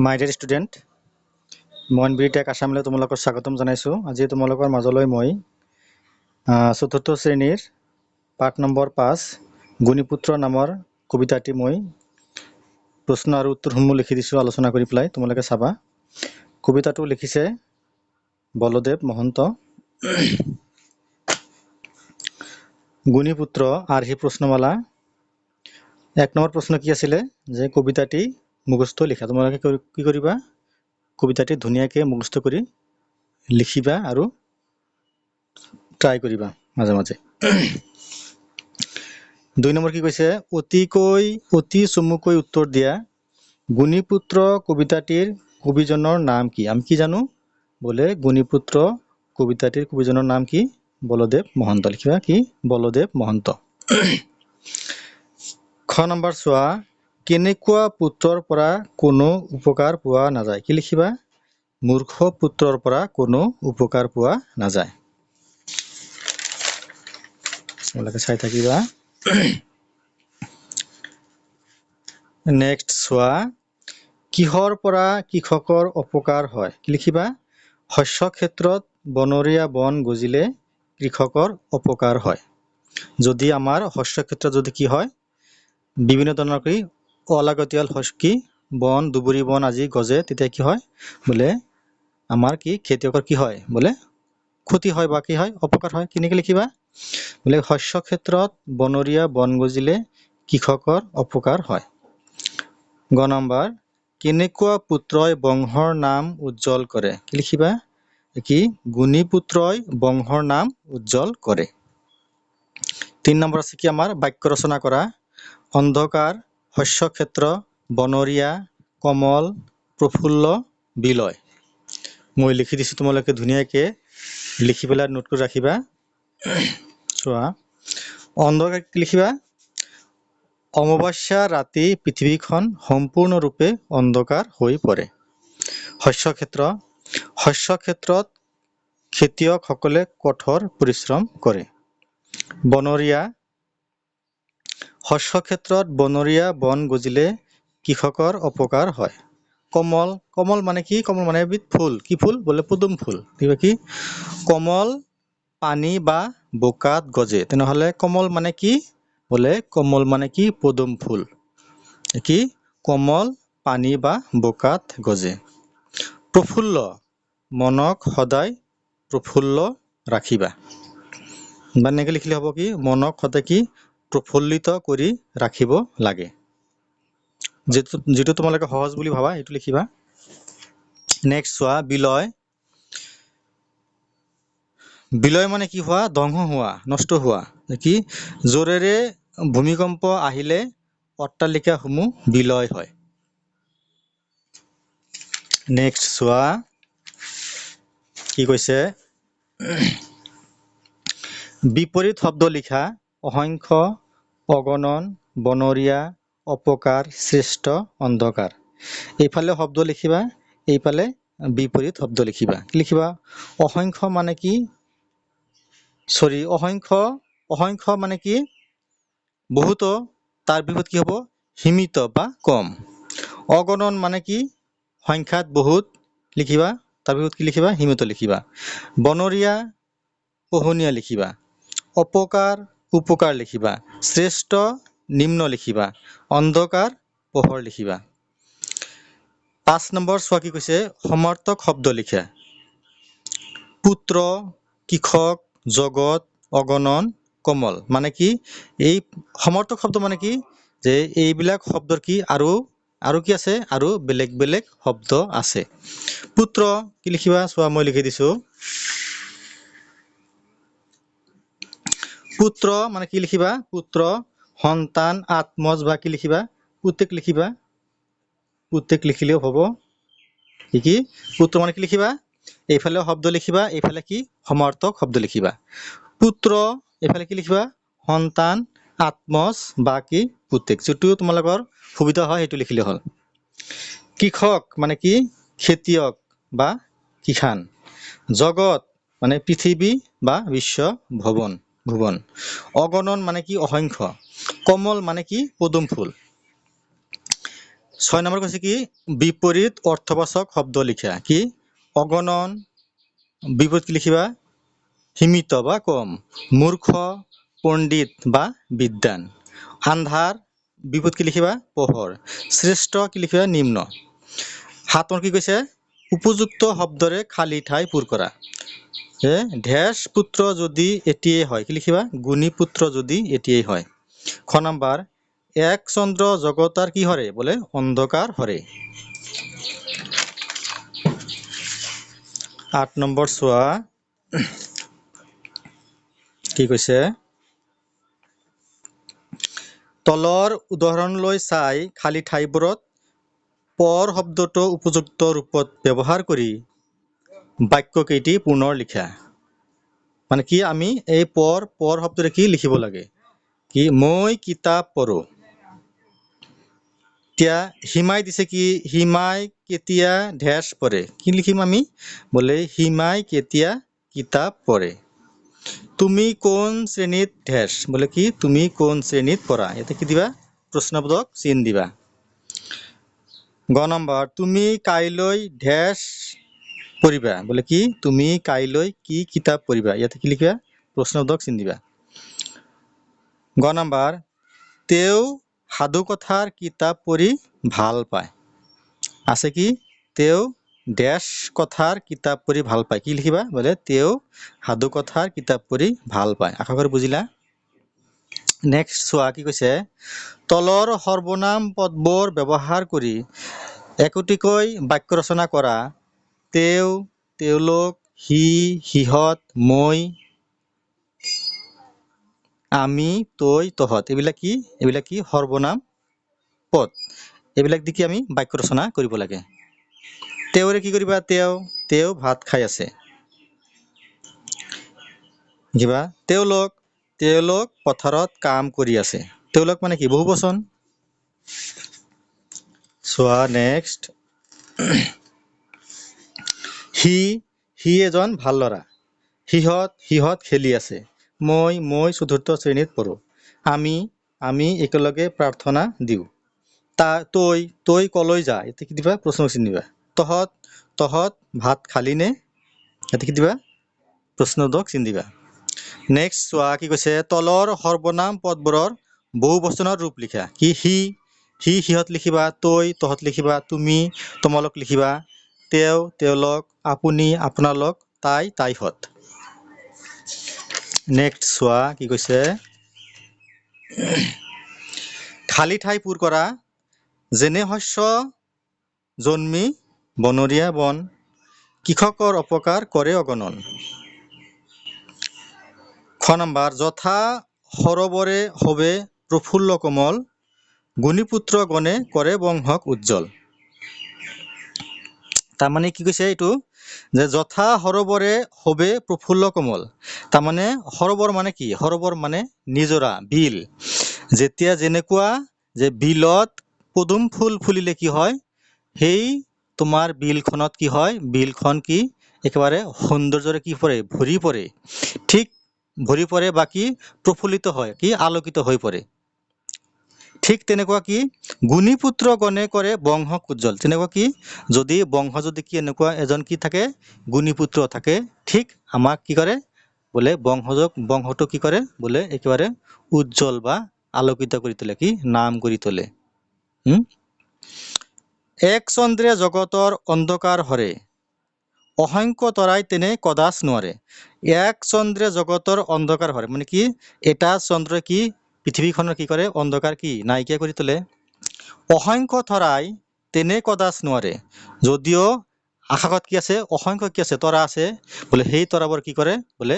My dear student, মই BTech আসামলৈ তোমালোকক স্বাগতম জনাইছো। আজি তোমালোকৰ মাজলৈ মই চতুৰ্থ শ্ৰেণীৰ পাঠ নম্বৰ 5 গুণীপুত্ৰ নামৰ কবিতাটি মই প্ৰশ্ন আৰু উত্তৰসমূহ লিখি দিছো আলোচনা কৰি পেলাই তোমালোকে চাবা। কবিতাটো লিখিছে বলদেৱ মহন্ত। গুণীপুত্ৰ আৰ্হি প্ৰশ্নমালা। 1 নম্বৰ প্ৰশ্ন কি আছিলে যে কবিতাটি মুখস্থ লিখা। তোমালোকে কি কৰিবা? কবিতাটি ধুনীয়াকৈ মুখস্থ কৰি লিখিবা আৰু ট্ৰাই কৰিবা মাজে মাজে। 2 নম্বৰ কি কৈছে? অতি চমুকৈ উত্তৰ দিয়া। গুণীপুত্ৰ কবিতাটিৰ কবিজনৰ নাম কি? আমি কি জানো? বোলে গুণীপুত্ৰ কবিতাটিৰ কবিজনৰ নাম কি? বলদেৱ মহন্ত। লিখিবা কি? বলদেৱ মহন্ত। খ নম্বৰ চোৱা, কেনেকুৱা পুত্ৰৰ পৰা কোনো উপকাৰ পোৱা নাযায়। কি লিখিবা? মূৰ্খ পুত্ৰৰ পৰা কোনো উপকাৰ পোৱা নাযায়। তোমালোকে চাই থাকিবা। নেক্সট চোৱা, কিহৰ পৰা কৃষকৰ অপকাৰ হয়? কি লিখিবা? শস্য ক্ষেত্ৰত বনৰীয়া বন গজিলে কৃষকৰ অপকাৰ হয়। যদি আমাৰ শস্য ক্ষেত্ৰত যদি কি হয়, বিভিন্ন ধৰণৰ কি অলাগতিয়াল বন দুবৰি বন আজি গজে, তেতিয়া কি হয়? বোলে আমাৰ কি খেতিয়কৰ কি হয়? বোলে ক্ষতি হয় বা কি হয়? অপকাৰ হয়। কেনেকৈ লিখিবা? বোলে শস্য ক্ষেত্ৰত বনৰীয়া বন গজিলে কৃষকৰ অপকাৰ হয়। গ নম্বৰ, কেনেকুৱা পুত্ৰই বংশৰ নাম উজ্জ্বল কৰে? কি লিখিবা? কি? গুণীপুত্ৰই বংশৰ নাম উজ্জ্বল কৰে। 3 নম্বৰ আছে কি আমাৰ বাক্য ৰচনা কৰা। অন্ধকাৰ, শস্য ক্ষেত্ৰ, বনৰীয়া, কমল, প্ৰফুল্ল, বিলয়। মই লিখি দিছোঁ, তোমালোকে ধুনীয়াকৈ লিখি পেলাই নোট কৰি ৰাখিবা। চোৱা, অন্ধকাৰ কি লিখিবা? অমাৱস্যা ৰাতি পৃথিৱীখন সম্পূৰ্ণৰূপে অন্ধকাৰ হৈ পৰে। শস্য ক্ষেত্ৰত খেতিয়কসকলে কঠোৰ পৰিশ্ৰম কৰে। বনৰীয়া, শস্য ক্ষেত্ৰত বনৰীয়া বন গজিলে কৃষকৰ অপকাৰ হয়। কমল মানে কি? কমল মানে এবিধ ফুল। কি ফুল? বোলে পদুম ফুল। কিবা কি? কমল পানী বা বোকাত গজে। তেনেহ'লে কমল মানে কি? বোলে কমল মানে কি? পদুম ফুল। কি? কমল পানী বা বোকাত গজে। প্ৰফুল্ল, মনক সদায় প্ৰফুল্ল ৰাখিবা। বা এনেকৈ লিখিলে হ'ব কি? মনক সদায় কি? প্ৰফুল্লিত কৰি ৰাখিব লাগে। যিটো তোমালোকে সহজ বুলি ভাবা সেইটো লিখিবা। নেক্সট চোৱা, বিলয়। বিলয় মানে কি হোৱা? ধ্বংস হোৱা, নষ্ট হোৱা। কি? জোৰেৰে ভূমিকম্প আহিলে অট্টালিকাসমূহ বিলয় হয়। নেক্সট চোৱা, কি কৈছে? বিপৰীত শব্দ লিখা। অসংখ্য, অগণন, বনৰীয়া, অপকাৰ, শ্ৰেষ্ঠ, অন্ধকাৰ। এইফালে শব্দ লিখিবা, এইফালে বিপৰীত শব্দ লিখিবা। কি লিখিবা? অসংখ্য মানে কি? অসংখ্য মানে কি? বহুতো, তাৰ বিপৰীত কি হ'ব? সীমিত বা কম। অগণন মানে কি? সংখ্যাত বহুত লিখিবা, তাৰ বিপৰীত কি লিখিবা? সীমিত লিখিবা। বনৰীয়া, পোহনীয়া লিখিবা। অপকাৰ, উপকাৰ লিখিবা। শ্ৰেষ্ঠ, নিম্ন লিখিবা। অন্ধকাৰ, পোহৰ লিখিবা। 5 নম্বৰ চোৱা, কি কৈছে? সমাৰ্থক শব্দ লিখা। পুত্ৰ, কৃষক, জগত, অগণন, কমল মানে কি? এই সমাৰ্থক শব্দ মানে কি? যে এইবিলাক শব্দৰ কি আৰু কি আছে? আৰু বেলেগ বেলেগ শব্দ আছে। পুত্ৰ কি লিখিবা? চোৱা, মই লিখি দিছোঁ। পুত্ৰ মানে কি লিখিবা? পুত্ৰ, সন্তান, আত্মজ বা কি লিখিবা? পুতেক লিখিবা। পুতেক লিখিলেও হ'ব। কি? পুত্ৰ মানে কি লিখিবা? এইফালে শব্দ লিখিবা, এইফালে কি? সমাৰ্থক শব্দ লিখিবা। পুত্ৰ, এইফালে কি লিখিবা? সন্তান, আত্মজ বা কি? পুতেক। যিটো তোমালোকৰ সুবিধা হয় সেইটো লিখিলে হ'ল। কৃষক মানে কি? খেতিয়ক বা কিষাণ। জগত মানে পৃথিৱী বা বিশ্ব ভুৱন। অগণন মানে কি? অসংখ্য। কমল মানে কি? পদুম ফুল। 6 নম্বৰ কৈছে কি বিপৰীত অৰ্থবাচক শব্দ লিখা কি অগণন বিপৰীত কি লিখিবা সীমিত বা কম মূৰ্খ পণ্ডিত বা বিদ্বান আন্ধাৰ বিপৰীত কি লিখিবা পোহৰ শ্ৰেষ্ঠ কি লিখিবা নিম্ন 7 নম্বৰ কি কৈছে উপযুক্ত শব্দৰে খালী ঠাই পূৰ কৰা ঢেঁচ পুত্ৰ যদি এতিয়াই হয় কি লিখিবা গুণী পুত্ৰ যদি এতিয়াই হয় খ নাম্বাৰ এক চন্দ্ৰ জগতাৰ কি হৰে বোলে অন্ধকাৰ হৰে 8 নম্বৰ চোৱা কি কৈছে তলৰ উদাহৰণলৈ চাই খালী ঠাইবোৰত পৰ শব্দটো উপযুক্ত ৰূপত ব্যৱহাৰ কৰি বাক্য কেইটি পুনৰ লিখা মানে কি আমি এই পৰ শব্দৰে কি লিখিব লাগে কি মই কিতাপ পঢ়ো এতিয়া হিমাই দিছে কি হিমাই কেতিয়া ঢেঁচ পঢ়ে কি লিখিম আমি বোলে হিমাই কেতিয়া কিতাপ পঢ়ে তুমি কোন শ্ৰেণীত ঢেঁচ বোলে কি তুমি কোন শ্ৰেণীত পঢ়া ইয়াতে কি দিবা প্ৰশ্নবোধক চিন দিবা গ নম্বৰ তুমি কাইলৈ ঢেঁচ পঢ়িবা বোলে কি তুমি কাইলৈ কি কিতাপ পঢ়িবা ইয়াতে কি লিখিবা প্ৰশ্নবোধক চিন দিবা গ নম্বৰ তেওঁ সাধু কথাৰ কিতাপ পঢ়ি ভাল পায় আছে কি তেওঁ ডেশ কথাৰ কিতাপ পঢ়ি ভাল পায় কি লিখিবা বোলে তেওঁ সাধু কথাৰ কিতাপ পঢ়ি ভাল পায় আশা কৰি বুজিলা নেক্সট চোৱা কি কৈছে তলৰ সৰ্বনাম পদবোৰ ব্যৱহাৰ কৰি একোটিকৈ বাক্য ৰচনা কৰা তেওঁ তেওঁলোক সি সিহঁত মই আমি তই তহঁত এইবিলাক কি সৰ্বনাম পদ এইবিলাক দি কি আমি বাক্য ৰচনা কৰিব লাগে তেওঁৰে কি কৰিবা তেওঁ ভাত খাই আছে কিবা তেওঁলোক পথাৰত কাম কৰি আছে তেওঁলোক মানে কি বহু বচন চোৱা নেক্সট সি এজন ভাল ল'ৰা সিহঁত খেলি আছে মই চতুৰ্থ শ্ৰেণীত পঢ়ো আমি একেলগে প্ৰাৰ্থনা দিওঁ তই কলৈ যা এতিয়া কি দিবা প্ৰশ্ন চিন দিবা তহঁত ভাত খালি নে এতিয়া কি দিবা প্ৰশ্নবোধক চিন দিবা নেক্সট চোৱা কি কৈছে তলৰ সৰ্বনাম পদবোৰৰ বহু বচনৰ ৰূপ লিখা কি সি সিহঁত লিখিবা তই তহঁত লিখিবা তুমি তোমালোক লিখিবা তেওঁলোক আপুনি আপোনালোক তাইহঁত নেক্সট চোৱা কি কৈছে খালী ঠাই পূৰ কৰা যেনে শস্য জন্মি বনৰীয়া বন কৃষকৰ অপকাৰ কৰে অগণন খ নম্বৰ যথা সৰবৰে হবে প্ৰফুল্ল কোমল গুণীপুত্ৰ গণে কৰে বংশক উজ্জ্বল তাৰমানে কি কৈছে এইটো যে যথা সৰবৰে হবে প্ৰফুল্ল কোমল তাৰমানে সৰবৰ মানে কি সৰবৰ মানে নিজৰা বিল যেতিয়া যেনেকুৱা যে বিলত পদুম ফুল ফুলিলে কি হয় সেই তোমাৰ বিলখনত কি হয় বিলখন কি একেবাৰে সৌন্দৰ্যৰে কি পৰে ভৰি পৰে ঠিক ভৰি পৰে বা কি প্ৰফুল্লিত হয় কি আলোকিত হৈ পৰে ঠিক তেনেকুৱা কি গুণীপুত্ৰ গণে কৰে বংশক উজ্জ্বল তেনেকুৱা কি যদি বংশ যদি কি এনেকুৱা এজন কি থাকে গুণীপুত্ৰ থাকে ঠিক আমাক কি কৰে বোলে বংশটো কি কৰে বোলে একেবাৰে উজ্জ্বল বা আলোকিত কৰি তোলে কি নাম কৰি তোলে এক চন্দ্ৰে জগতৰ অন্ধকাৰ হৰে অসংখ্য তৰাই তেনে কদাচ নোৱাৰে এক চন্দ্ৰে জগতৰ অন্ধকাৰ হৰে মানে কি এটা চন্দ্ৰই কি পৃথিৱীখনৰ কি কৰে অন্ধকাৰ কি নাইকিয়া কৰি তোলে অসংখ্য তৰাই তেনে কদাচ নোৱাৰে যদিও আকাশত কি আছে অসংখ্য কি আছে তৰা আছে বোলে সেই তৰাবোৰ কি কৰে বোলে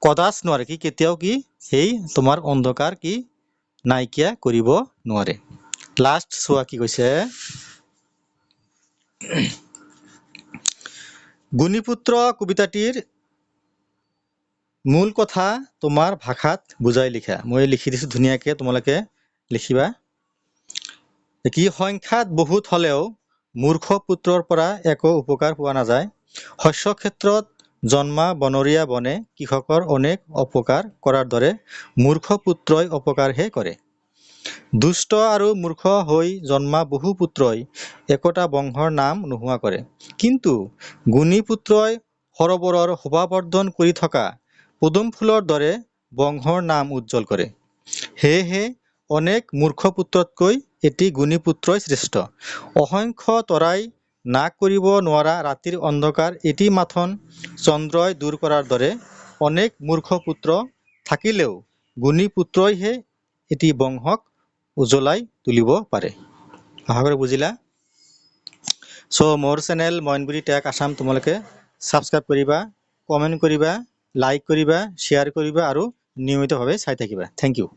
কদাচ নোৱাৰে কি কেতিয়াও কি সেই তোমাৰ অন্ধকাৰ কি নাইকিয়া কৰিব নোৱাৰে লাষ্ট চোৱা কি কৈছে গুণীপুত্ৰ কবিতাটিৰ মূল কথা তোমাৰ ভাষাত বুজাই লিখা মই লিখি দিছো ধুনীয়াকে তোমালোকে লিখিবা কি সংখ্যাত বহুত হলেও মূৰ্খ পুত্ৰৰ পৰা একো উপকাৰ পোৱা নাযায় শস্য ক্ষেত্ৰত জন্মা বনৰীয়া বনে কৃষকৰ অনেক অপকাৰ কৰাৰ দৰে মূৰ্খ পুত্ৰই অপকাৰহে কৰে দুষ্ট আৰু মূৰ্খ হৈ জন্মা বহু পুত্ৰই একোটা বংশৰ নাম নোহোৱা কৰে, কিন্তু গুণী পুত্ৰই সৰোবৰৰ শোভাবৰ্ধন কৰি থকা পদুম ফুলৰ দৰে বংশৰ নাম উজ্জ্বল কৰে। সেয়েহে অনেক মূৰ্খ পুত্ৰতকৈ এটি গুণী পুত্ৰই শ্ৰেষ্ঠ। অসংখ্য তৰাই নাশ কৰিব নোৱাৰা ৰাতিৰ অন্ধকাৰ এটি মাথন চন্দ্ৰই দূৰ কৰাৰ দৰে অনেক মূৰ্খ পুত্ৰ থাকিলেও গুণী পুত্ৰইহে এটি বংশক উজ্বলাই তুলিব পাৰে। আশা কৰি বুজিলা। মোৰ চেনেল মইনগুৰি টেক আছাম তোমালোকে ছাবস্ক্ৰাইব কৰিবা, কমেণ্ট কৰিবা, লাইক কৰিবা, শ্বেয়াৰ কৰিবা আৰু নিয়মিতভাৱে চাই থাকিবা। Thank U.